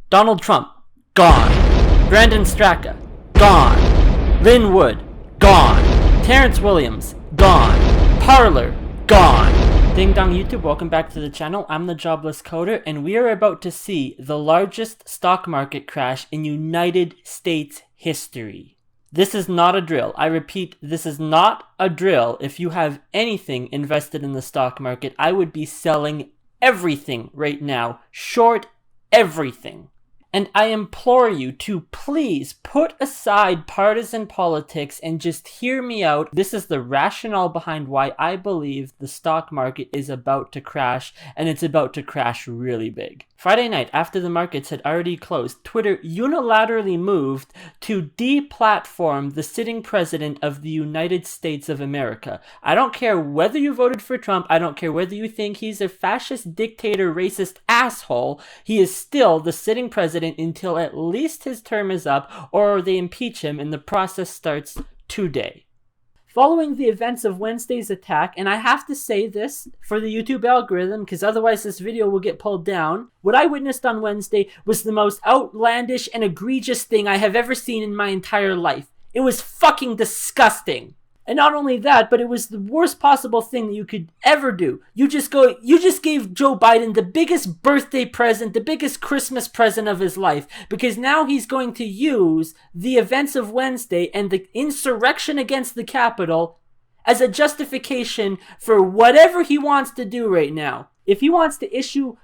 Donald Trump, gone. Brandon Straka, gone. Lynn Wood, gone. Terrence Williams, gone. Parler, gone. Ding dong YouTube, welcome back to the channel. I'm the Jobless Coder, and we are about to see the largest stock market crash in United States history. This is not a drill. I repeat, this is not a drill. If you have anything invested in the stock market, I would be selling everything right now. Short everything. And I implore you to please put aside partisan politics and just hear me out. This is the rationale behind why I believe the stock market is about to crash, and it's about to crash really big. Friday night, after the markets had already closed, Twitter unilaterally moved to deplatform the sitting president of the United States of America. I don't care whether you voted for Trump. I don't care whether you think he's a fascist, dictator, racist asshole. He is still the sitting president until at least his term is up or they impeach him, and the process starts today. Following the events of Wednesday's attack, and I have to say this for the YouTube algorithm because otherwise this video will get pulled down, what I witnessed on Wednesday was the most outlandish and egregious thing I have ever seen in my entire life. It was fucking disgusting. And not only that, but it was the worst possible thing that you could ever do. You just gave Joe Biden the biggest birthday present, the biggest Christmas present of his life, because now he's going to use the events of Wednesday and the insurrection against the Capitol as a justification for whatever he wants to do right now. If he wants to issue,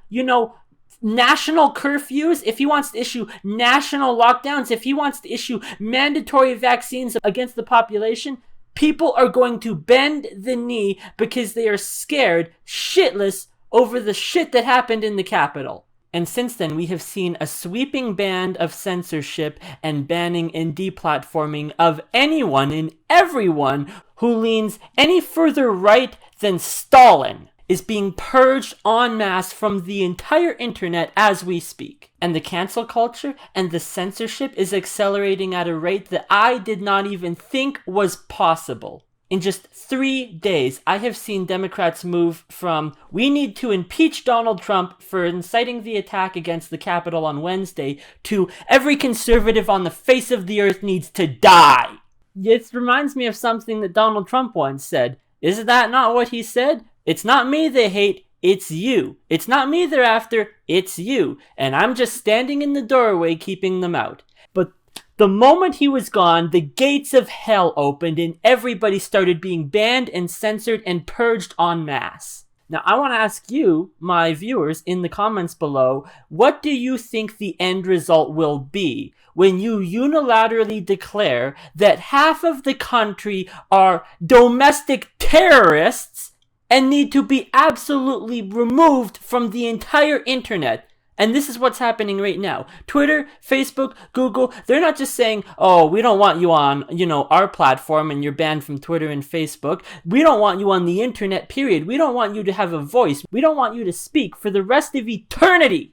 national curfews, if he wants to issue national lockdowns, if he wants to issue mandatory vaccines against the population, people are going to bend the knee because they are scared shitless over the shit that happened in the Capitol. And since then, we have seen a sweeping ban of censorship and banning and deplatforming of anyone and everyone who leans any further right than Stalin is being purged en masse from the entire internet as we speak. And the cancel culture and the censorship is accelerating at a rate that I did not even think was possible. In just 3 days, I have seen Democrats move from, we need to impeach Donald Trump for inciting the attack against the Capitol on Wednesday, to every conservative on the face of the earth needs to die. This reminds me of something that Donald Trump once said. Isn't that not what he said? It's not me they hate, it's you. It's not me they're after, it's you. And I'm just standing in the doorway keeping them out. But the moment he was gone, the gates of hell opened and everybody started being banned and censored and purged en masse. Now, I want to ask you, my viewers, in the comments below, what do you think the end result will be when you unilaterally declare that half of the country are domestic terrorists and need to be absolutely removed from the entire internet? And this is what's happening right now. Twitter, Facebook, Google, they're not just saying, oh, we don't want you on, our platform and you're banned from Twitter and Facebook. We don't want you on the internet, period. We don't want you to have a voice. We don't want you to speak for the rest of eternity.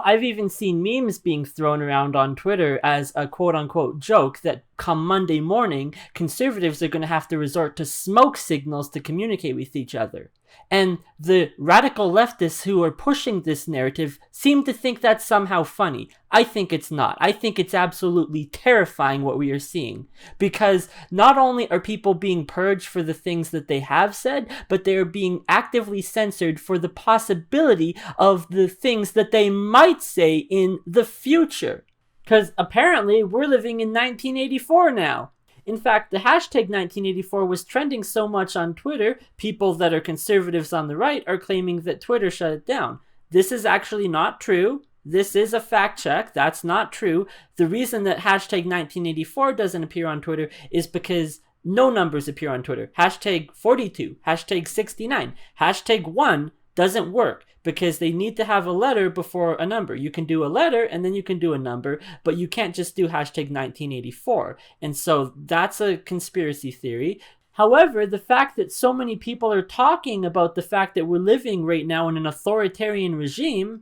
I've even seen memes being thrown around on Twitter as a quote-unquote joke that come Monday morning, conservatives are going to have to resort to smoke signals to communicate with each other. And the radical leftists who are pushing this narrative seem to think that's somehow funny. I think it's not. I think it's absolutely terrifying what we are seeing. Because not only are people being purged for the things that they have said, but they are being actively censored for the possibility of the things that they might say in the future. Because apparently we're living in 1984 now. In fact, the hashtag 1984 was trending so much on Twitter, people that are conservatives on the right are claiming that Twitter shut it down. This is actually not true. This is a fact check. That's not true. The reason that hashtag 1984 doesn't appear on Twitter is because no numbers appear on Twitter. Hashtag 42, hashtag 69, hashtag 1 doesn't work because they need to have a letter before a number. You can do a letter and then you can do a number, but you can't just do hashtag 1984. And so that's a conspiracy theory. However, the fact that so many people are talking about the fact that we're living right now in an authoritarian regime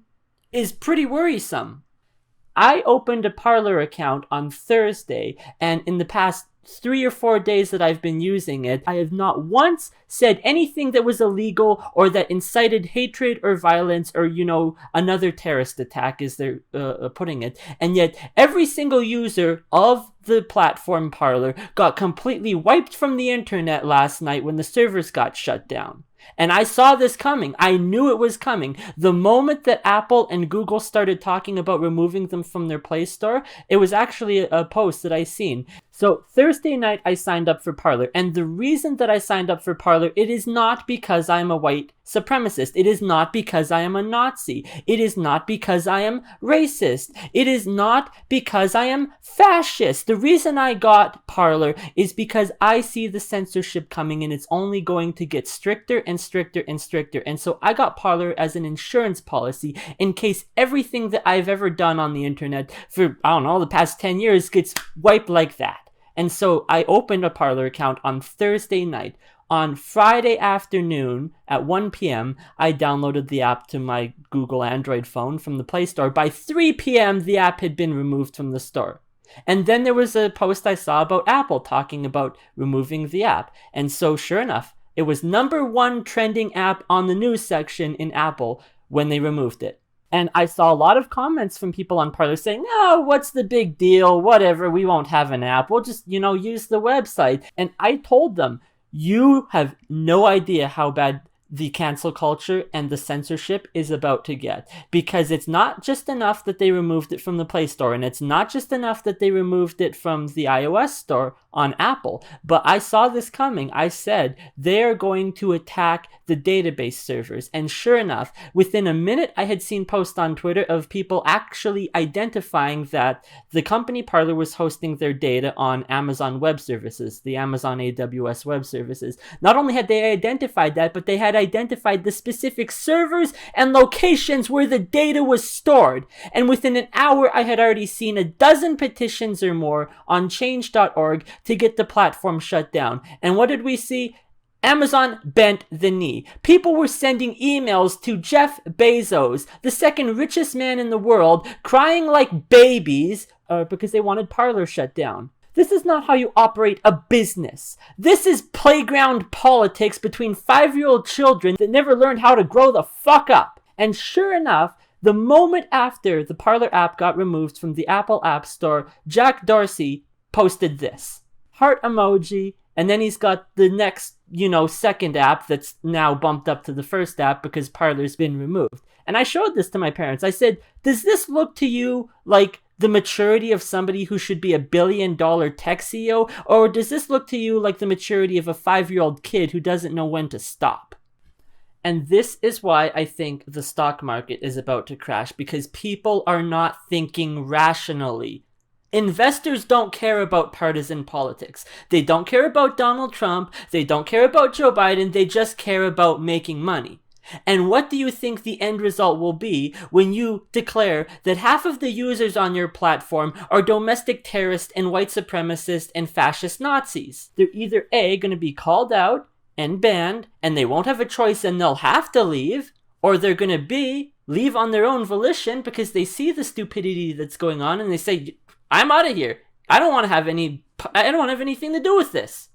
is pretty worrisome. I opened a Parler account on Thursday, and in the past 3 or 4 days that I've been using it, I have not once said anything that was illegal or that incited hatred or violence or, another terrorist attack, as they're putting it. And yet every single user of the platform Parler got completely wiped from the internet last night when the servers got shut down. And I saw this coming. I knew it was coming. The moment that Apple and Google started talking about removing them from their Play Store, it was actually a post that I seen. So Thursday night, I signed up for Parler. And the reason that I signed up for Parler, it is not because I'm a white supremacist. It is not because I am a Nazi. It is not because I am racist. It is not because I am fascist. The reason I got Parler is because I see the censorship coming, and it's only going to get stricter and stricter and stricter. And so I got Parler as an insurance policy in case everything that I've ever done on the internet for, the past 10 years gets wiped like that. And so I opened a Parler account on Thursday night. On Friday afternoon at 1 p.m., I downloaded the app to my Google Android phone from the Play Store. By 3 p.m., the app had been removed from the store. And then there was a post I saw about Apple talking about removing the app. And so sure enough, it was #1 trending app on the news section in Apple when they removed it. And I saw a lot of comments from people on Parler saying, "Oh, what's the big deal? Whatever, we won't have an app. We'll just, use the website." And I told them, you have no idea how bad the cancel culture and the censorship is about to get. Because it's not just enough that they removed it from the Play Store, and it's not just enough that they removed it from the iOS store on Apple, but I saw this coming. I said they're going to attack the database servers. And sure enough, within a minute, I had seen posts on Twitter of people actually identifying that the company Parler was hosting their data on Amazon Web Services, the Amazon AWS Web Services. Not only had they identified that, but they had identified the specific servers and locations where the data was stored. And within an hour, I had already seen a dozen petitions or more on change.org to get the platform shut down. And what did we see? Amazon bent the knee. People were sending emails to Jeff Bezos, the second richest man in the world, crying like babies because they wanted Parler shut down. This is not how you operate a business. This is playground politics between 5-year-old children that never learned how to grow the fuck up. And sure enough, the moment after the Parler app got removed from the Apple App Store, Jack Dorsey posted this. Heart emoji, and then he's got the next, second app that's now bumped up to the first app because Parler's been removed. And I showed this to my parents. I said, does this look to you like the maturity of somebody who should be $1 billion tech CEO? Or does this look to you like the maturity of a 5-year-old kid who doesn't know when to stop? And this is why I think the stock market is about to crash, because people are not thinking rationally. Investors don't care about partisan politics. They don't care about Donald Trump. They don't care about Joe Biden. They just care about making money. And what do you think the end result will be when you declare that half of the users on your platform are domestic terrorists and white supremacists and fascist Nazis? They're either A, going to be called out and banned, and they won't have a choice and they'll have to leave, or they're going to B, leave on their own volition because they see the stupidity that's going on and they say, I'm out of here. I don't want to have anything to do with this.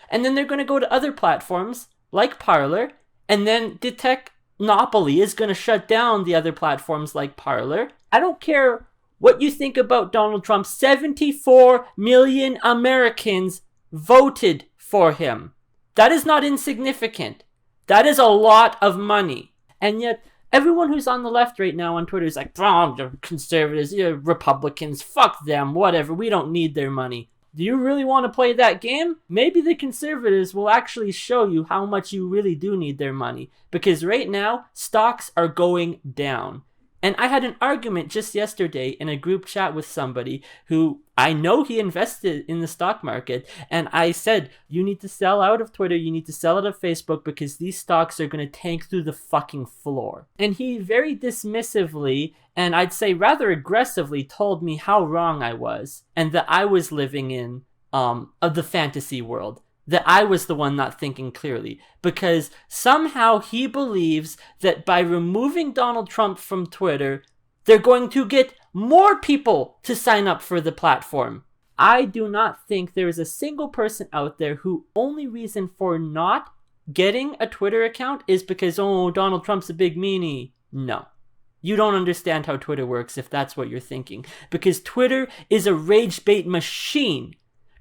And then they're going to go to other platforms like Parler, and then the technopoly is going to shut down the other platforms like Parler. I don't care what you think about Donald Trump. 74 million Americans voted for him. That is not insignificant. That is a lot of money. And yet, everyone who's on the left right now on Twitter is like, you're conservatives, you're Republicans, fuck them, whatever, we don't need their money. Do you really want to play that game? Maybe the conservatives will actually show you how much you really do need their money. Because right now, stocks are going down. And I had an argument just yesterday in a group chat with somebody who I know he invested in the stock market. And I said, you need to sell out of Twitter. You need to sell out of Facebook because these stocks are going to tank through the fucking floor. And he very dismissively, and I'd say rather aggressively, told me how wrong I was. And that I was living in the fantasy world. That I was the one not thinking clearly, because somehow he believes that by removing Donald Trump from Twitter, they're going to get more people to sign up for the platform. I do not think there is a single person out there who only reason for not getting a Twitter account is because, oh, Donald Trump's a big meanie. No. You don't understand how Twitter works if that's what you're thinking. Because Twitter is a rage bait machine.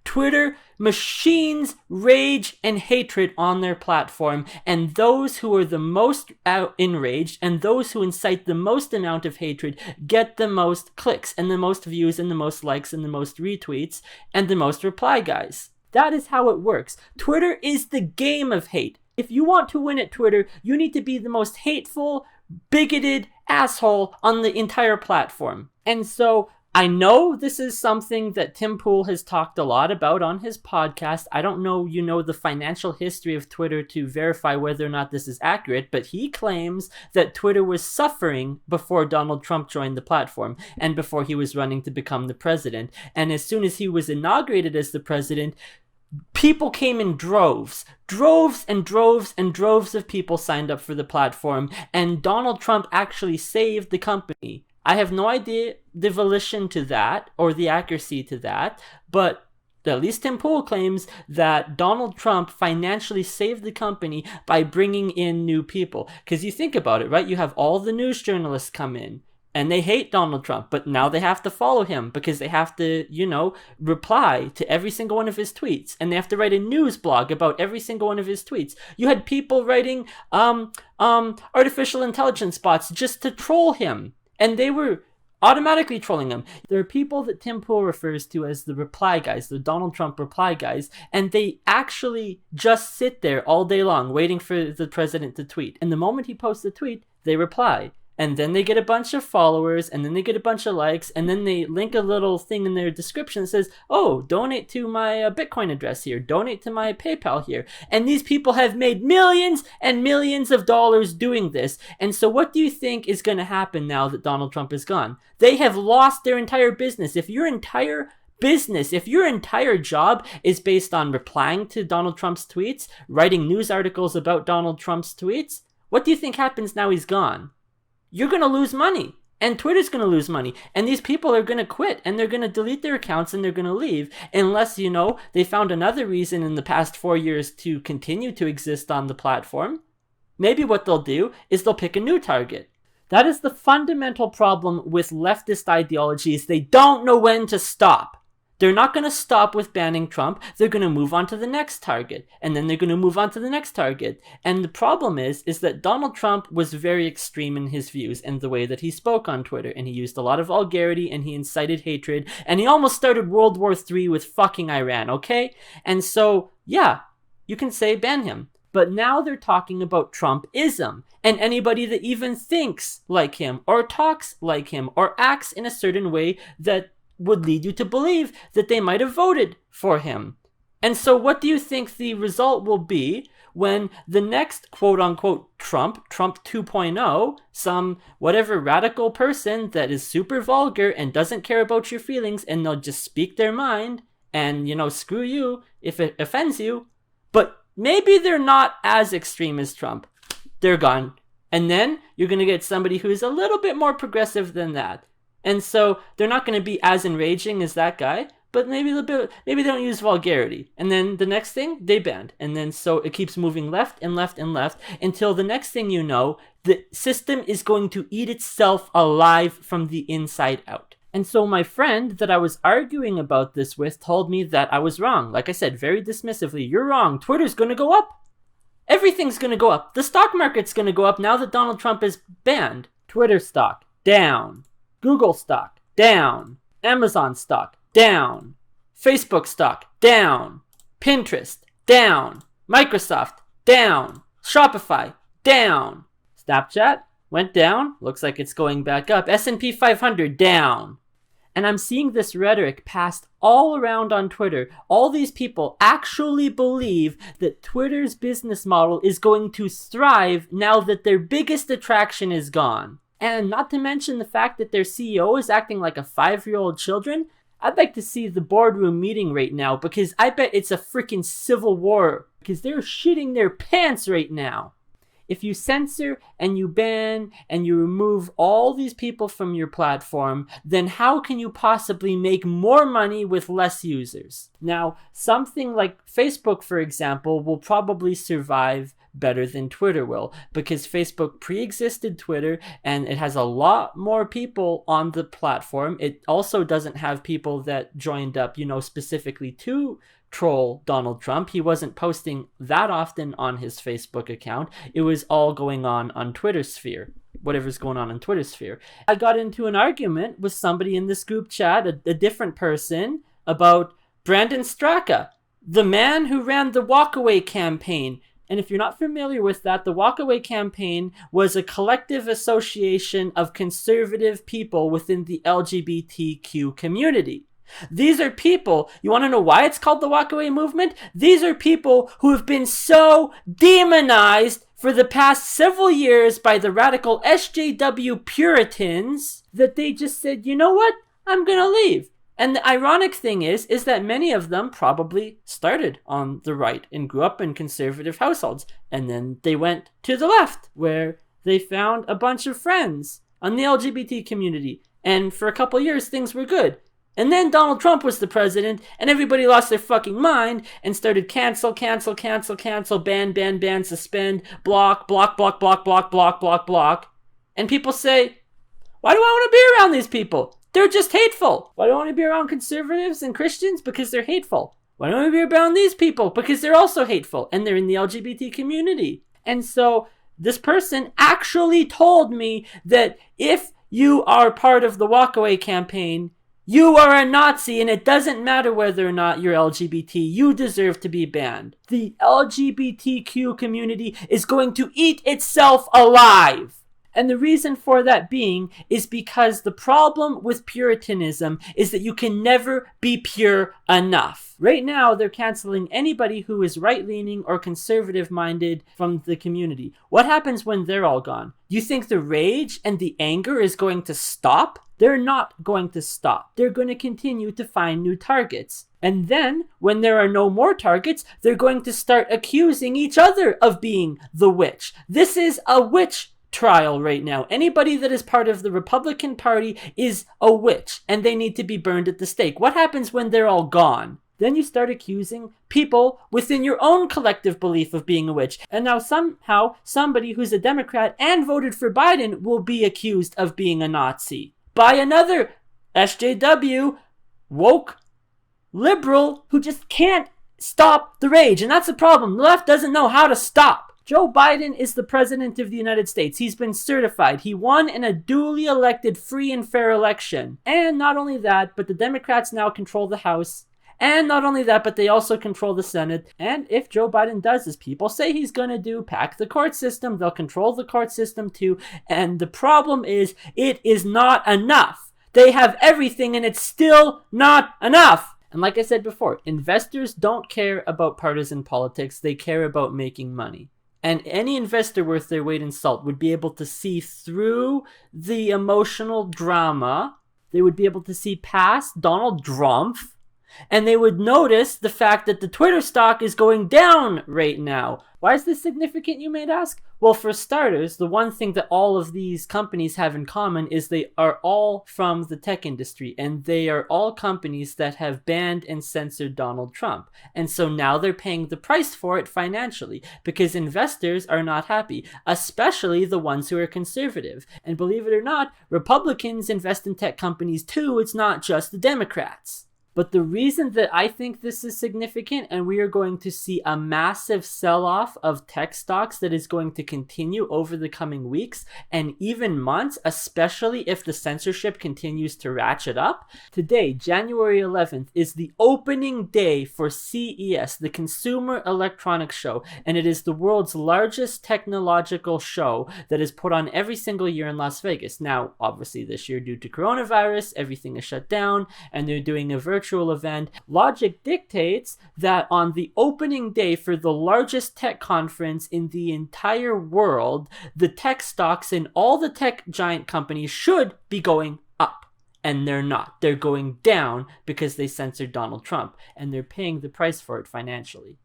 Twitter machines rage and hatred on their platform, and those who are the most enraged and those who incite the most amount of hatred get the most clicks and the most views and the most likes and the most retweets and the most reply guys. That is how it works. Twitter is the game of hate. If you want to win at Twitter, you need to be the most hateful, bigoted asshole on the entire platform. And so I know this is something that Tim Pool has talked a lot about on his podcast. I don't know, the financial history of Twitter to verify whether or not this is accurate, but he claims that Twitter was suffering before Donald Trump joined the platform and before he was running to become the president. And as soon as he was inaugurated as the president, people came in droves. Droves and droves and droves of people signed up for the platform, and Donald Trump actually saved the company. I have no idea the volition to that or the accuracy to that, but at least Tim Pool claims that Donald Trump financially saved the company by bringing in new people. Because you think about it, right? You have all the news journalists come in, and they hate Donald Trump, but now they have to follow him because they have to, reply to every single one of his tweets. And they have to write a news blog about every single one of his tweets. You had people writing artificial intelligence bots just to troll him. And they were automatically trolling him. There are people that Tim Pool refers to as the reply guys, the Donald Trump reply guys, and they actually just sit there all day long waiting for the president to tweet. And the moment he posts a tweet, they reply. And then they get a bunch of followers, and then they get a bunch of likes, and then they link a little thing in their description that says, oh, donate to my Bitcoin address here, donate to my PayPal here. And these people have made millions and millions of dollars doing this. And so what do you think is going to happen now that Donald Trump is gone? They have lost their entire business. If your entire job is based on replying to Donald Trump's tweets, writing news articles about Donald Trump's tweets, what do you think happens now he's gone? You're going to lose money, and Twitter's going to lose money, and these people are going to quit, and they're going to delete their accounts, and they're going to leave, unless, they found another reason in the past 4 years to continue to exist on the platform. Maybe what they'll do is they'll pick a new target. That is the fundamental problem with leftist ideologies. They don't know when to stop. They're not going to stop with banning Trump. They're going to move on to the next target. And then they're going to move on to the next target. And the problem is that Donald Trump was very extreme in his views and the way that he spoke on Twitter. And he used a lot of vulgarity and he incited hatred. And he almost started World War III with fucking Iran, okay? And so, yeah, you can say ban him. But now they're talking about Trumpism. And anybody that even thinks like him or talks like him or acts in a certain way that would lead you to believe that they might have voted for him. And so what do you think the result will be when the next quote-unquote Trump 2.0, some whatever radical person that is super vulgar and doesn't care about your feelings and they'll just speak their mind and, screw you if it offends you, but maybe they're not as extreme as Trump. They're gone. And then you're going to get somebody who's a little bit more progressive than that. And so they're not going to be as enraging as that guy, but maybe they don't use vulgarity. And then the next thing, they banned. And then so it keeps moving left and left and left until the next thing you know, the system is going to eat itself alive from the inside out. And so my friend that I was arguing about this with told me that I was wrong. Like I said, very dismissively, you're wrong. Twitter's going to go up. Everything's going to go up. The stock market's going to go up now that Donald Trump is banned. Twitter stock, down. Google stock, down. Amazon stock, down. Facebook stock, down. Pinterest, down. Microsoft, down. Shopify, down. Snapchat went down. Looks like it's going back up. S&P 500, down. And I'm seeing this rhetoric passed all around on Twitter. All these people actually believe that Twitter's business model is going to thrive now that their biggest attraction is gone. And not to mention the fact that their CEO is acting like a 5-year-old children. I'd like to see the boardroom meeting right now because I bet it's a freaking civil war because they're shitting their pants right now. if you censor and you ban and you remove all these people from your platform, then how can you possibly make more money with less users? Now, something like Facebook, for example, will probably survive better than Twitter will, because Facebook pre-existed Twitter and it has a lot more people on the platform. It also doesn't have people that joined up, specifically to troll Donald Trump. He wasn't posting that often on his Facebook account. It was all going on Twitter sphere, whatever's going on in Twitter sphere. I got into an argument with somebody in this group chat, a different person, about Brandon Straka, the man who ran the Walkaway campaign. And if you're not familiar with that, the Walkaway campaign was a collective association of conservative people within the LGBTQ community. These are people, you want to know why it's called the Walkaway movement? These are people who have been so demonized for the past several years by the radical SJW Puritans that they just said, you know what? I'm going to leave. And the ironic thing is that many of them probably started on the right and grew up in conservative households. And then they went to the left, where they found a bunch of friends on the LGBT community. And for a couple years, things were good. And then Donald Trump was the president, and everybody lost their fucking mind and started cancel, ban, suspend, block. And people say, why do I want to be around these people? They're just hateful. Why do I want to be around conservatives and Christians? Because they're hateful. Why do I want to be around these people? Because they're also hateful, and they're in the LGBT community. And so this person actually told me that if you are part of the Walkaway campaign, you are a Nazi, and it doesn't matter whether or not you're LGBT. You deserve to be banned. The LGBTQ community is going to eat itself alive. And the reason for that being is because the problem with Puritanism is that you can never be pure enough. Right now, they're canceling anybody who is right-leaning or conservative-minded from the community. What happens when they're all gone? Do you think the rage and the anger is going to stop? They're not going to stop. They're going to continue to find new targets. And then, when there are no more targets, they're going to start accusing each other of being the witch. This is a witch trial right now. Anybody that is part of the Republican Party is a witch, and they need to be burned at the stake. What happens when they're all gone? Then you start accusing people within your own collective belief of being a witch. And now somehow somebody who's a Democrat and voted for Biden will be accused of being a Nazi by another SJW woke liberal who just can't stop the rage. And that's the problem. The left doesn't know how to stop. Joe Biden is the president of the United States. He's been certified. He won in a duly elected free and fair election. And not only that, but the Democrats now control the House. And not only that, but they also control the Senate. And if Joe Biden does, as people say he's going to do, pack the court system, they'll control the court system too. And the problem is, it is not enough. They have everything and it's still not enough. And like I said before, investors don't care about partisan politics. They care about making money. And any investor worth their weight in salt would be able to see through the emotional drama. They would be able to see past Donald Trump. And they would notice the fact that the Twitter stock is going down right now. Why is this significant, you might ask? Well, for starters, the one thing that all of these companies have in common is they are all from the tech industry, and they are all companies that have banned and censored Donald Trump. And so now they're paying the price for it financially, because investors are not happy, especially the ones who are conservative. And believe it or not, Republicans invest in tech companies too. It's not just the Democrats. But the reason that I think this is significant, and we are going to see a massive sell-off of tech stocks that is going to continue over the coming weeks and even months, especially if the censorship continues to ratchet up. Today, January 11th, is the opening day for CES, the Consumer Electronics Show, and it is the world's largest technological show that is put on every single year in Las Vegas. Now, obviously this year due to coronavirus, everything is shut down, and they're doing a virtual event. Logic dictates that on the opening day for the largest tech conference in the entire world, the tech stocks in all the tech giant companies should be going up. And they're not. They're going down because they censored Donald Trump, and they're paying the price for it financially.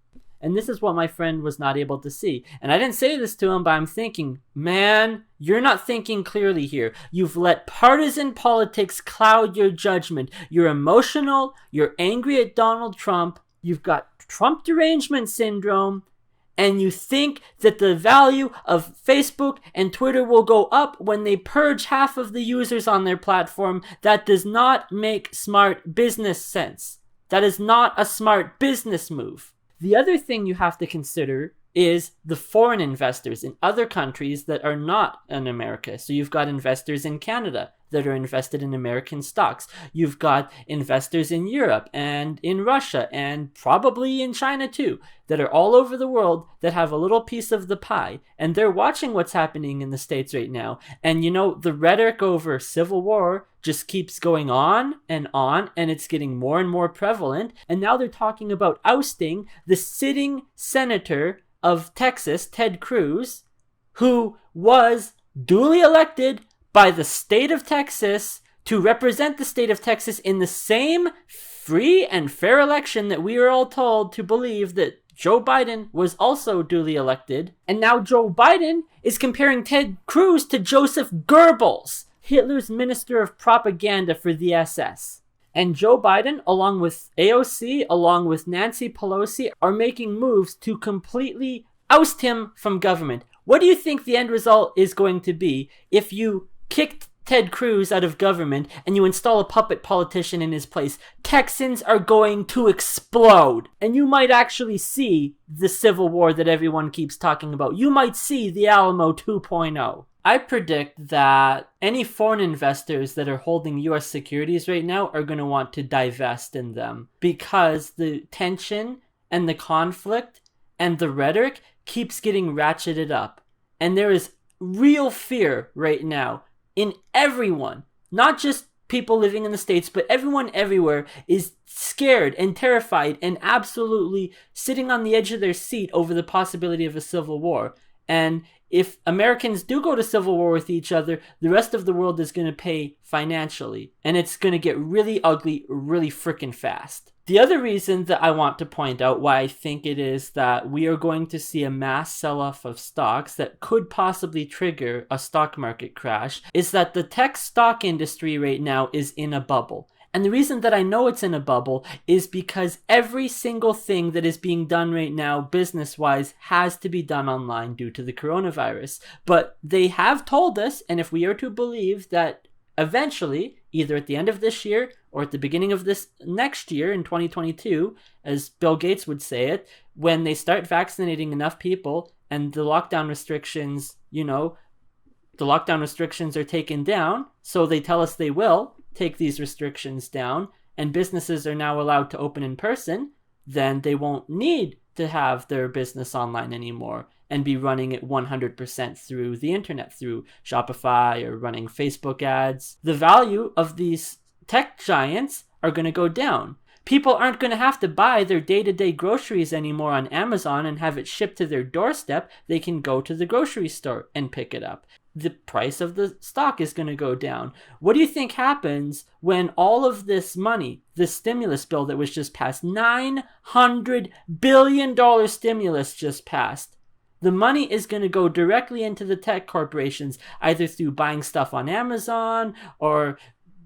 And this is what my friend was not able to see. And I didn't say this to him, but I'm thinking, man, you're not thinking clearly here. You've let partisan politics cloud your judgment. You're emotional. You're angry at Donald Trump. You've got Trump derangement syndrome. And you think that the value of Facebook and Twitter will go up when they purge half of the users on their platform. That does not make smart business sense. That is not a smart business move. The other thing you have to consider is the foreign investors in other countries that are not in America. So you've got investors in Canada that are invested in American stocks. You've got investors in Europe and in Russia and probably in China too, that are all over the world that have a little piece of the pie. And they're watching what's happening in the States right now. And the rhetoric over civil war just keeps going on, and it's getting more and more prevalent. And now they're talking about ousting the sitting senator of Texas, Ted Cruz, who was duly elected by the state of Texas to represent the state of Texas in the same free and fair election that we are all told to believe that Joe Biden was also duly elected. And now Joe Biden is comparing Ted Cruz to Joseph Goebbels, Hitler's minister of propaganda for the SS. And Joe Biden, along with AOC, along with Nancy Pelosi, are making moves to completely oust him from government. What do you think the end result is going to be if you kicked Ted Cruz out of government and you install a puppet politician in his place? Texans are going to explode. And you might actually see the civil war that everyone keeps talking about. You might see the Alamo 2.0. I predict that any foreign investors that are holding US securities right now are going to want to divest in them because the tension and the conflict and the rhetoric keeps getting ratcheted up. And there is real fear right now in everyone, not just people living in the States, but everyone everywhere is scared and terrified and absolutely sitting on the edge of their seat over the possibility of a civil war. And if Americans do go to civil war with each other, the rest of the world is going to pay financially. And it's going to get really ugly really freaking fast. The other reason that I want to point out why I think it is that we are going to see a mass sell-off of stocks that could possibly trigger a stock market crash is that the tech stock industry right now is in a bubble. And the reason that I know it's in a bubble is because every single thing that is being done right now, business-wise, has to be done online due to the coronavirus. But they have told us, and if we are to believe that eventually, either at the end of this year or at the beginning of this next year in 2022, as Bill Gates would say it, when they start vaccinating enough people and the lockdown restrictions, the lockdown restrictions are taken down, so they tell us they will take these restrictions down, and businesses are now allowed to open in person, then they won't need to have their business online anymore and be running it 100% through the internet, through Shopify or running Facebook ads. The value of these tech giants are going to go down. People aren't going to have to buy their day-to-day groceries anymore on Amazon and have it shipped to their doorstep. They can go to the grocery store and pick it up. The price of the stock is going to go down. What do you think happens when all of this money, this stimulus bill that was just passed, $900 billion stimulus just passed, the money is going to go directly into the tech corporations, either through buying stuff on Amazon or,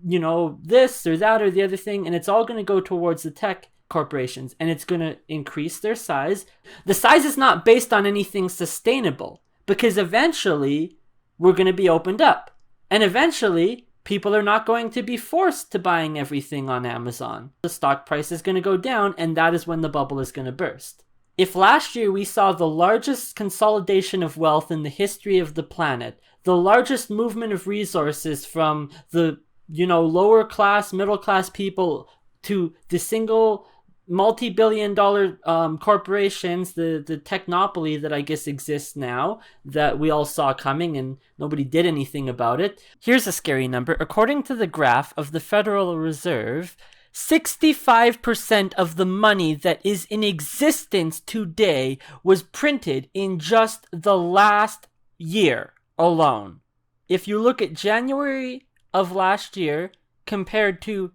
this or that or the other thing, and it's all going to go towards the tech corporations, and it's going to increase their size. The size is not based on anything sustainable, because eventually we're going to be opened up. And eventually, people are not going to be forced to buying everything on Amazon. The stock price is going to go down, and that is when the bubble is going to burst. If last year we saw the largest consolidation of wealth in the history of the planet, the largest movement of resources from the, lower class, middle class people to the single multi-billion-dollar corporations, the technopoly that I guess exists now, that we all saw coming and nobody did anything about it. Here's a scary number. According to the graph of the Federal Reserve, 65% of the money that is in existence today was printed in just the last year alone. If you look at January of last year compared to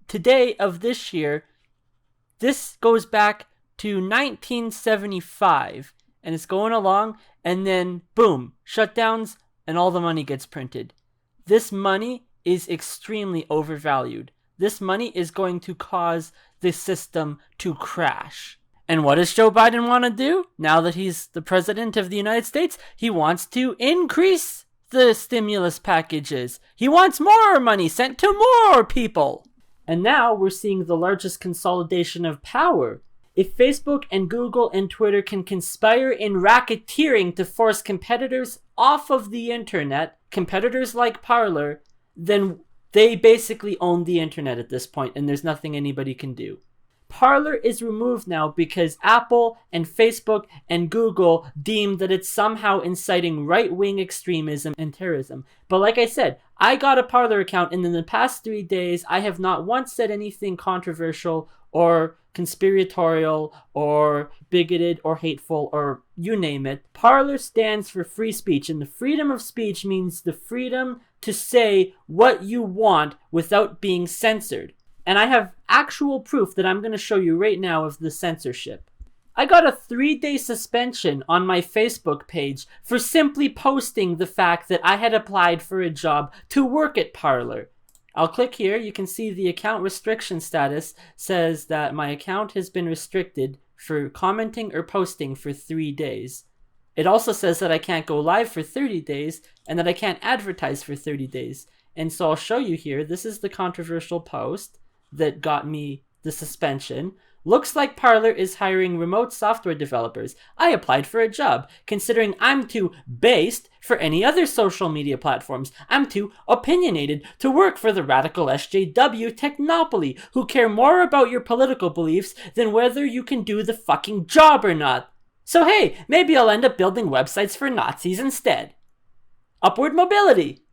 today of this year, this goes back to 1975, and it's going along, and then boom, shutdowns, and all the money gets printed. This money is extremely overvalued. This money is going to cause the system to crash. And what does Joe Biden want to do now that he's the president of the United States? He wants to increase the stimulus packages. He wants more money sent to more people. And now we're seeing the largest consolidation of power. If Facebook and Google and Twitter can conspire in racketeering to force competitors off of the internet, competitors like Parler, then they basically own the internet at this point, and there's nothing anybody can do. Parler is removed now because Apple and Facebook and Google deemed that it's somehow inciting right-wing extremism and terrorism. But like I said, I got a Parler account, and in the past 3 days, I have not once said anything controversial or conspiratorial or bigoted or hateful or you name it. Parler stands for free speech, and the freedom of speech means the freedom to say what you want without being censored. And I have actual proof that I'm going to show you right now of the censorship. I got a 3-day suspension on my Facebook page for simply posting the fact that I had applied for a job to work at Parler. I'll click here. You can see the account restriction status says that my account has been restricted for commenting or posting for 3 days. It also says that I can't go live for 30 days and that I can't advertise for 30 days. And so I'll show you here. This is the controversial post that got me the suspension. Looks like Parler is hiring remote software developers. I applied for a job. Considering I'm too based for any other social media platforms, I'm too opinionated to work for the radical SJW technopoly who care more about your political beliefs than whether you can do the fucking job or not. So hey, maybe I'll end up building websites for Nazis instead. Upward mobility.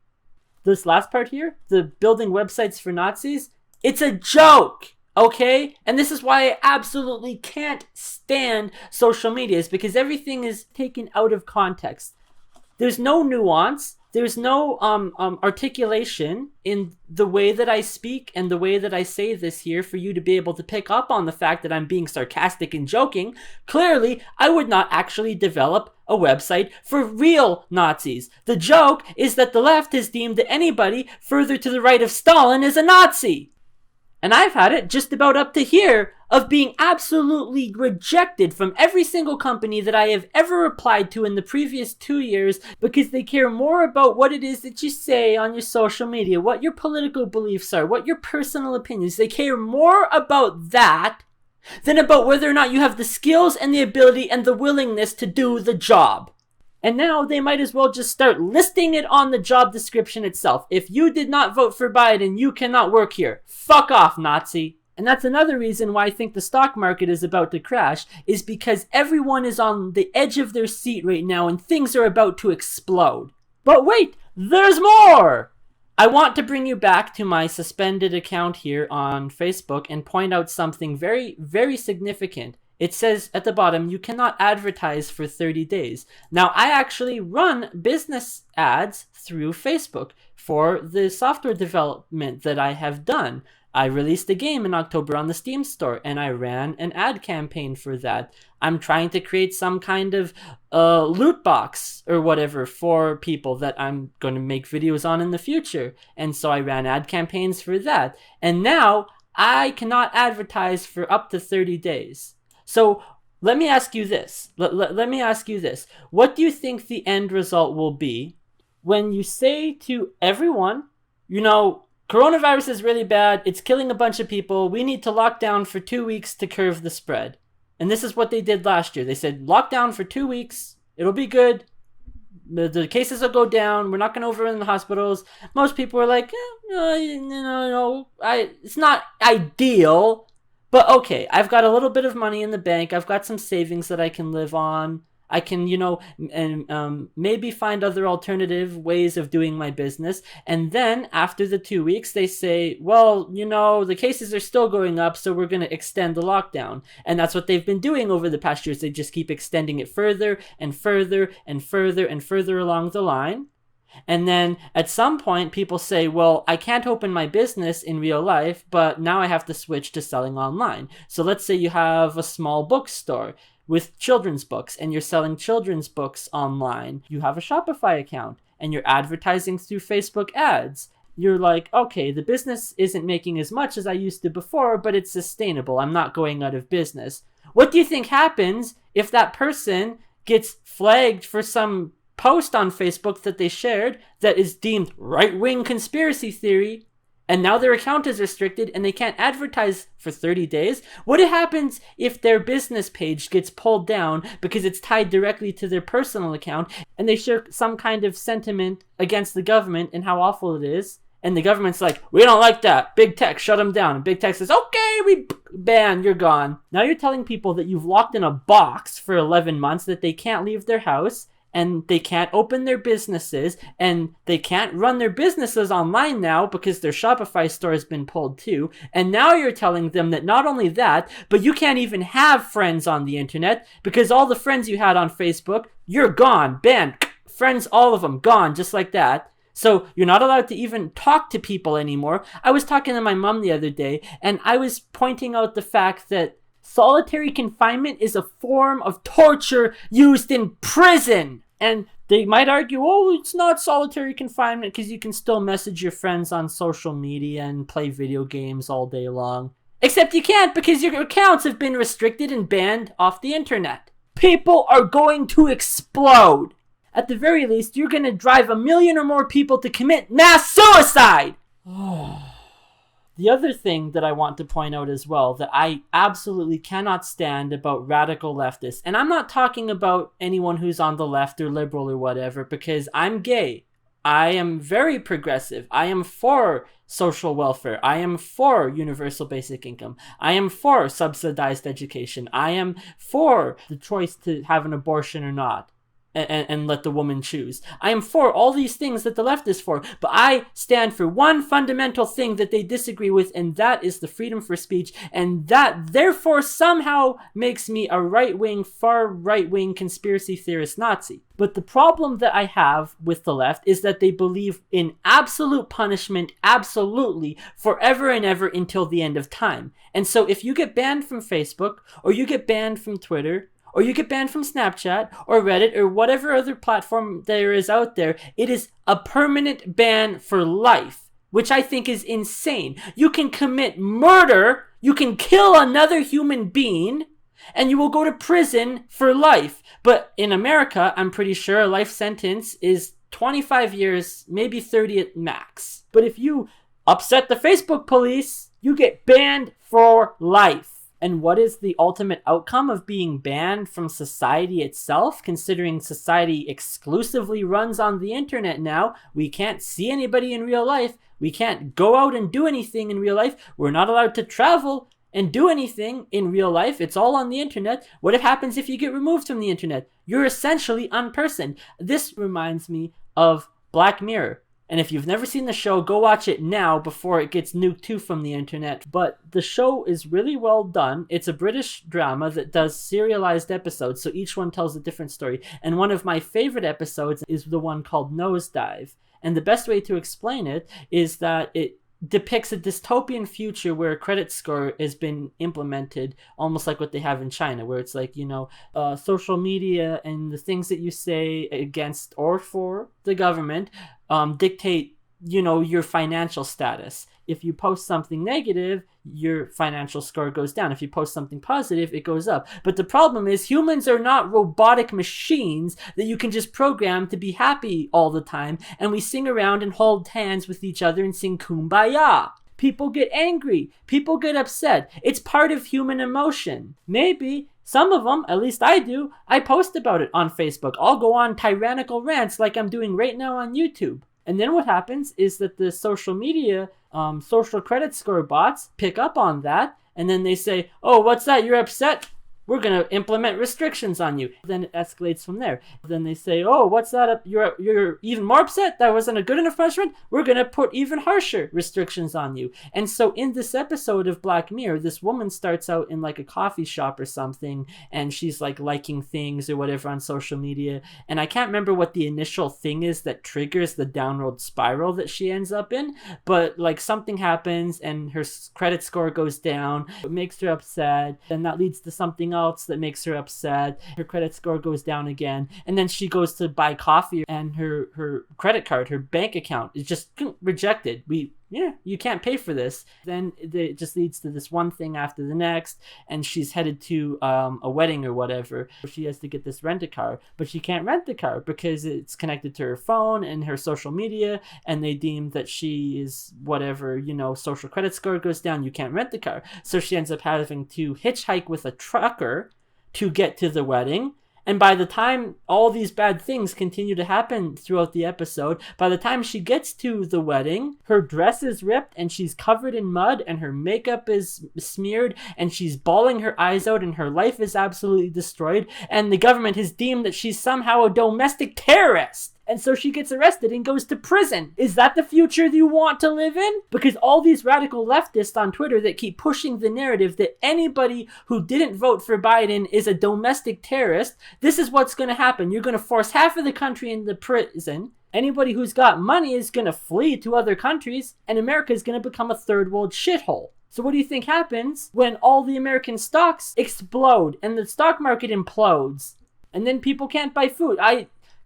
This last part here, the building websites for Nazis, it's a joke, okay? And this is why I absolutely can't stand social media, is because everything is taken out of context. There's no nuance. There's no articulation in the way that I speak and the way that I say this here for you to be able to pick up on the fact that I'm being sarcastic and joking. Clearly, I would not actually develop a website for real Nazis. The joke is that the left has deemed that anybody further to the right of Stalin is a Nazi. And I've had it just about up to here of being absolutely rejected from every single company that I have ever applied to in the previous 2 years because they care more about what it is that you say on your social media, what your political beliefs are, what your personal opinions. They care more about that than about whether or not you have the skills and the ability and the willingness to do the job. And now they might as well just start listing it on the job description itself. If you did not vote for Biden, you cannot work here. Fuck off, Nazi. And that's another reason why I think the stock market is about to crash, is because everyone is on the edge of their seat right now and things are about to explode. But wait, there's more! I want to bring you back to my suspended account here on Facebook and point out something very, very significant. It says at the bottom, you cannot advertise for 30 days. Now, I actually run business ads through Facebook for the software development that I have done. I released a game in October on the Steam store, and I ran an ad campaign for that. I'm trying to create some kind of loot box or whatever for people that I'm going to make videos on in the future. And so I ran ad campaigns for that. And now I cannot advertise for up to 30 days. So let me ask you this. Let me ask you this. What do you think the end result will be when you say to everyone, you know, coronavirus is really bad. It's killing a bunch of people. We need to lock down for 2 weeks to curb the spread. And this is what they did last year. They said, lock down for 2 weeks. It'll be good. The cases will go down. We're not going to overrun the hospitals. Most people were like, it's not ideal. But okay, I've got a little bit of money in the bank. I've got some savings that I can live on. I can, maybe find other alternative ways of doing my business. And then after the 2 weeks, they say, well, the cases are still going up, so we're going to extend the lockdown. And that's what they've been doing over the past years. They just keep extending it further and further and further and further along the line. And then at some point, people say, well, I can't open my business in real life, but now I have to switch to selling online. So let's say you have a small bookstore with children's books and you're selling children's books online. You have a Shopify account and you're advertising through Facebook ads. You're like, okay, the business isn't making as much as I used to before, but it's sustainable. I'm not going out of business. What do you think happens if that person gets flagged for some post on Facebook that they shared that is deemed right-wing conspiracy theory, and now their account is restricted and they can't advertise for 30 days? What happens if their business page gets pulled down because it's tied directly to their personal account and they share some kind of sentiment against the government and how awful it is? And the government's like, we don't like that. Big tech, shut them down. And big tech says, okay, we ban, you're gone. Now you're telling people that you've locked in a box for 11 months, that they can't leave their house, and they can't open their businesses, and they can't run their businesses online now because their Shopify store has been pulled too. And now you're telling them that not only that, but you can't even have friends on the internet because all the friends you had on Facebook, you're gone, banned. Friends, all of them, gone, just like that. So you're not allowed to even talk to people anymore. I was talking to my mom the other day, and I was pointing out the fact that solitary confinement is a form of torture used in prison. And they might argue, oh, it's not solitary confinement because you can still message your friends on social media and play video games all day long. Except you can't because your accounts have been restricted and banned off the internet. People are going to explode. At the very least, you're going to drive 1 million or more people to commit mass suicide. The other thing that I want to point out as well that I absolutely cannot stand about radical leftists, and I'm not talking about anyone who's on the left or liberal or whatever, because I'm gay. I am very progressive. I am for social welfare. I am for universal basic income. I am for subsidized education. I am for the choice to have an abortion or not. And let the woman choose. I am for all these things that the left is for, but I stand for one fundamental thing that they disagree with, and that is the freedom for speech, and that therefore somehow makes me a right-wing, far right-wing conspiracy theorist Nazi. But the problem that I have with the left is that they believe in absolute punishment, absolutely, forever and ever until the end of time. And so if you get banned from Facebook, or you get banned from Twitter, or you get banned from Snapchat or Reddit or whatever other platform there is out there, it is a permanent ban for life, which I think is insane. You can commit murder, you can kill another human being, and you will go to prison for life. But in America, I'm pretty sure a life sentence is 25 years, maybe 30 at max. But if you upset the Facebook police, you get banned for life. And what is the ultimate outcome of being banned from society itself, considering society exclusively runs on the internet now? We can't see anybody in real life. We can't go out and do anything in real life. We're not allowed to travel and do anything in real life. It's all on the internet. What happens if you get removed from the internet? You're essentially unpersoned. This reminds me of Black Mirror. And if you've never seen the show, go watch it now before it gets nuked too from the internet. But the show is really well done. It's a British drama that does serialized episodes, so each one tells a different story. And one of my favorite episodes is the one called Nosedive. And the best way to explain it is that it depicts a dystopian future where a credit score has been implemented, almost like what they have in China, where it's like, social media and the things that you say against or for the government dictate, your financial status. If you post something negative, your financial score goes down. If you post something positive, it goes up. But the problem is humans are not robotic machines that you can just program to be happy all the time. And we sing around and hold hands with each other and sing Kumbaya. People get angry. People get upset. It's part of human emotion. Maybe some of them, at least I do, I post about it on Facebook. I'll go on tyrannical rants like I'm doing right now on YouTube. And then what happens is that the social media, social credit score bots pick up on that. And then they say, oh, what's that? You're upset? we're going to implement restrictions on you. Then it escalates from there. Then they say, oh, what's that? You're even more upset? That wasn't a good enough punishment? We're going to put even harsher restrictions on you. And so in this episode of Black Mirror, this woman starts out in like a coffee shop or something, and she's like liking things or whatever on social media. And I can't remember what the initial thing is that triggers the downward spiral that she ends up in, but like something happens and her credit score goes down. It makes her upset, and that leads to something else that makes her upset. Her credit score goes down again, and then she goes to buy coffee, and her credit card, her bank account is just rejected. You can't pay for this. Then it just leads to this one thing after the next, and she's headed to a wedding or whatever. She has to get this rent-a-car, but she can't rent the car because it's connected to her phone and her social media, and they deem that she is whatever, social credit score goes down, you can't rent the car. So she ends up having to hitchhike with a trucker to get to the wedding. And by the time all these bad things continue to happen throughout the episode, by the time she gets to the wedding, her dress is ripped and she's covered in mud and her makeup is smeared and she's bawling her eyes out and her life is absolutely destroyed. And the government has deemed that she's somehow a domestic terrorist. And so she gets arrested and goes to prison. Is that the future you want to live in? Because all these radical leftists on Twitter that keep pushing the narrative that anybody who didn't vote for Biden is a domestic terrorist, this is what's going to happen. You're going to force half of the country into prison. Anybody who's got money is going to flee to other countries, and America is going to become a third world shithole. So what do you think happens when all the American stocks explode and the stock market implodes and then people can't buy food?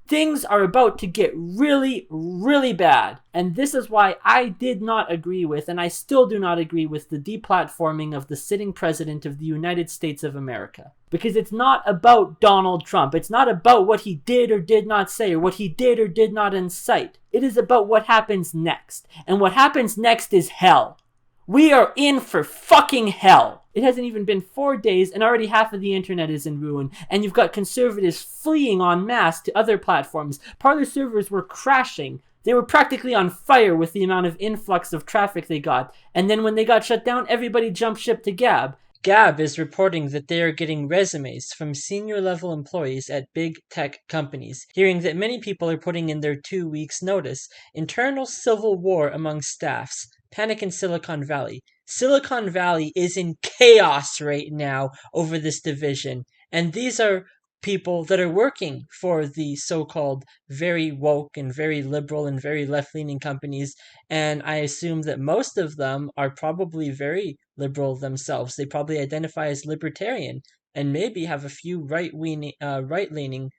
Things are about to get really, really bad. And this is why I did not agree with, and I still do not agree with, the deplatforming of the sitting president of the United States of America. Because it's not about Donald Trump. It's not about what he did or did not say or what he did or did not incite. It is about what happens next. And what happens next is hell. We are in for fucking hell. It hasn't even been 4 days and already half of the internet is in ruin. And you've got conservatives fleeing en masse to other platforms. Parler servers were crashing. They were practically on fire with the amount of influx of traffic they got. And then when they got shut down, everybody jumped ship to Gab. Gab is reporting that they are getting resumes from senior-level employees at big tech companies, hearing that many people are putting in their 2 weeks' notice. Internal civil war among staffs. Panic in Silicon Valley. Silicon Valley is in chaos right now over this division. And these are people that are working for the so-called very woke and very liberal and very left-leaning companies. And I assume that most of them are probably very liberal themselves. They probably identify as libertarian and maybe have a few right-leaning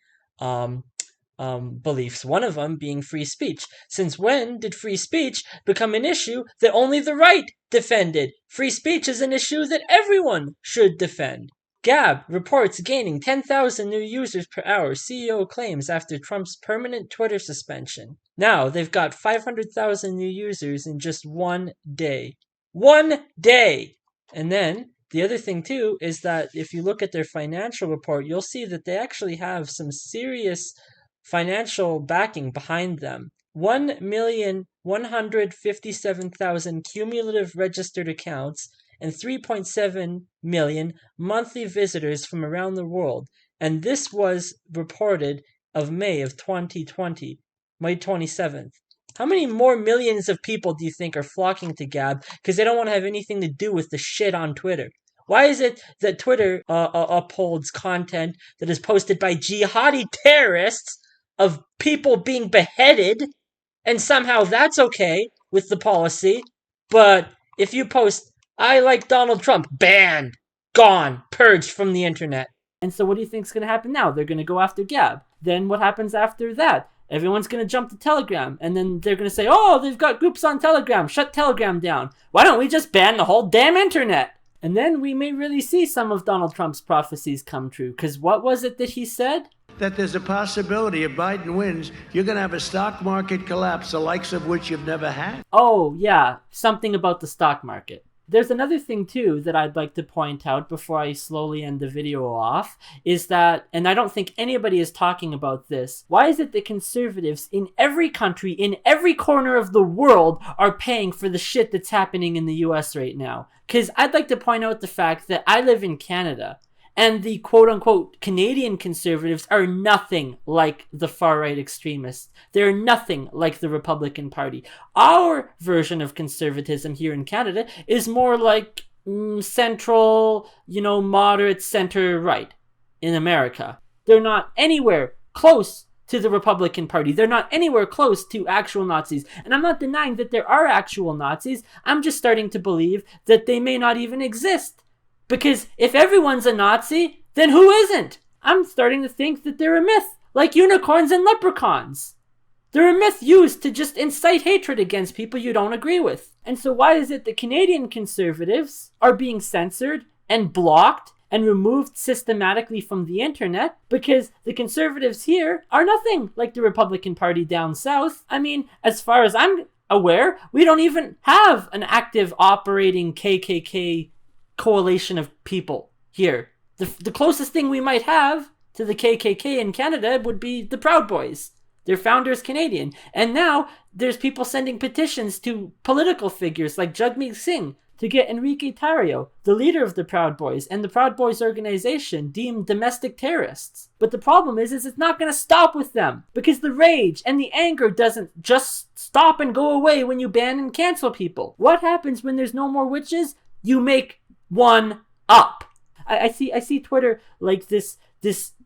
beliefs, one of them being free speech. Since when did free speech become an issue that only the right defended? Free speech is an issue that everyone should defend. Gab reports gaining 10,000 new users per hour, CEO claims after Trump's permanent Twitter suspension. Now they've got 500,000 new users in just 1 day. 1 day! And then the other thing, too, is that if you look at their financial report, you'll see that they actually have some serious financial backing behind them. 1,157,000 cumulative registered accounts and 3.7 million monthly visitors from around the world. And this was reported of May of 2020, May 27th. How many more millions of people do you think are flocking to Gab because they don't want to have anything to do with the shit on Twitter? Why is it that Twitter upholds content that is posted by jihadi terrorists of people being beheaded, and somehow that's okay with the policy, but if you post, I like Donald Trump, banned, gone, purged from the internet? And so what do you think's going to happen now? They're going to go after Gab. Then what happens after that? Everyone's going to jump to Telegram, and then they're going to say, oh, they've got groups on Telegram, shut Telegram down. Why don't we just ban the whole damn internet? And then we may really see some of Donald Trump's prophecies come true, because what was it that he said? That there's a possibility if Biden wins, you're going to have a stock market collapse, the likes of which you've never had. Oh, yeah, something about the stock market. There's another thing, too, that I'd like to point out before I slowly end the video off, is that, and I don't think anybody is talking about this, why is it that conservatives in every country, in every corner of the world, are paying for the shit that's happening in the US right now? Because I'd like to point out the fact that I live in Canada, And the quote-unquote Canadian conservatives are nothing like the far-right extremists. They're nothing like the Republican Party. Our version of conservatism here in Canada is more like central, moderate center-right in America. They're not anywhere close to the Republican Party. They're not anywhere close to actual Nazis. And I'm not denying that there are actual Nazis. I'm just starting to believe that they may not even exist. Because if everyone's a Nazi, then who isn't? I'm starting to think that they're a myth, like unicorns and leprechauns. They're a myth used to just incite hatred against people you don't agree with. And so why is it that Canadian conservatives are being censored and blocked and removed systematically from the internet? Because the conservatives here are nothing like the Republican Party down south. I mean, as far as I'm aware, we don't even have an active operating KKK coalition of people here. The closest thing we might have to the KKK in Canada would be the Proud Boys. Their founder's Canadian. And now there's people sending petitions to political figures like Jagmeet Singh to get Enrique Tarrio, the leader of the Proud Boys, and the Proud Boys organization, deemed domestic terrorists. But the problem is it's not going to stop with them, because the rage and the anger doesn't just stop and go away when you ban and cancel people. What happens when there's no more witches? You make one up. I see Twitter like this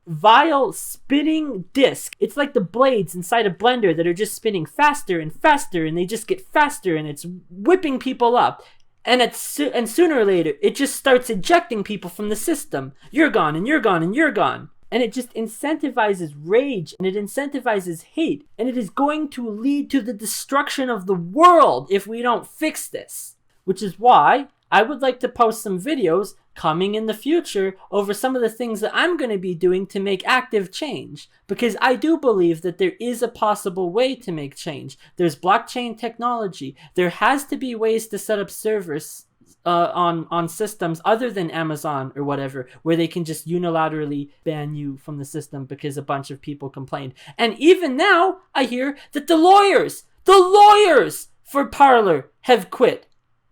vile spinning disc. It's like the blades inside a blender that are just spinning faster and faster, and they just get faster, and it's whipping people up. And sooner or later, it just starts ejecting people from the system. You're gone, and you're gone, and you're gone. And it just incentivizes rage, and it incentivizes hate. And it is going to lead to the destruction of the world if we don't fix this. Which is why I would like to post some videos coming in the future over some of the things that I'm going to be doing to make active change. Because I do believe that there is a possible way to make change. There's blockchain technology. There has to be ways to set up servers on systems other than Amazon or whatever, where they can just unilaterally ban you from the system because a bunch of people complained. And even now, I hear that the lawyers for Parler have quit.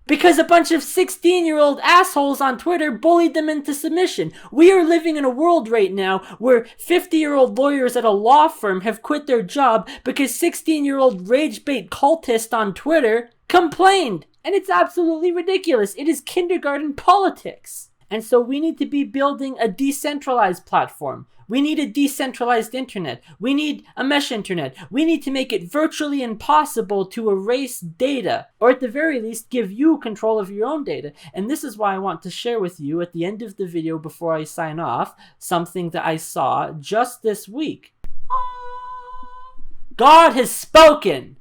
Because a bunch of 16-year-old assholes on Twitter bullied them into submission. We are living in a world right now where 50-year-old lawyers at a law firm have quit their job because 16-year-old rage-bait cultists on Twitter complained. And it's absolutely ridiculous. It is kindergarten politics. And so we need to be building a decentralized platform. We need a decentralized internet. We need a mesh internet. We need to make it virtually impossible to erase data, or at the very least give you control of your own data. And this is why I want to share with you at the end of the video before I sign off something that I saw just this week. God has spoken!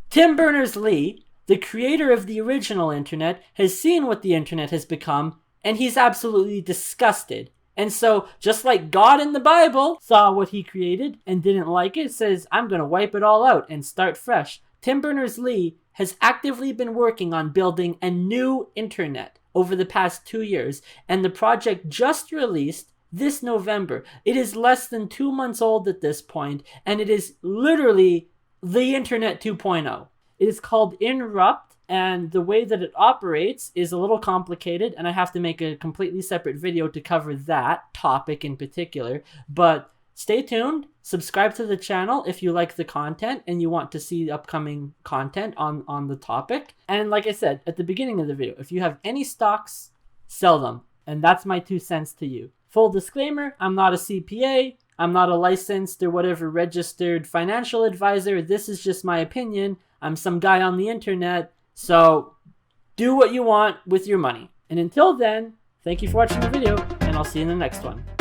Tim Berners-Lee, the creator of the original internet, has seen what the internet has become, and he's absolutely disgusted. And so, just like God in the Bible saw what he created and didn't like it, says, I'm going to wipe it all out and start fresh. Tim Berners-Lee has actively been working on building a new internet over the past 2 years, and the project just released this November. It is less than 2 months old at this point, and it is literally the Internet 2.0. It is called Inrupt. And the way that it operates is a little complicated, and I have to make a completely separate video to cover that topic in particular. But stay tuned, subscribe to the channel if you like the content and you want to see upcoming content on the topic. And like I said at the beginning of the video, if you have any stocks, sell them. And that's my 2 cents to you. Full disclaimer, I'm not a CPA, I'm not a licensed or whatever registered financial advisor. This is just my opinion. I'm some guy on the internet. So, do what you want with your money. And until then, thank you for watching the video, and I'll see you in the next one.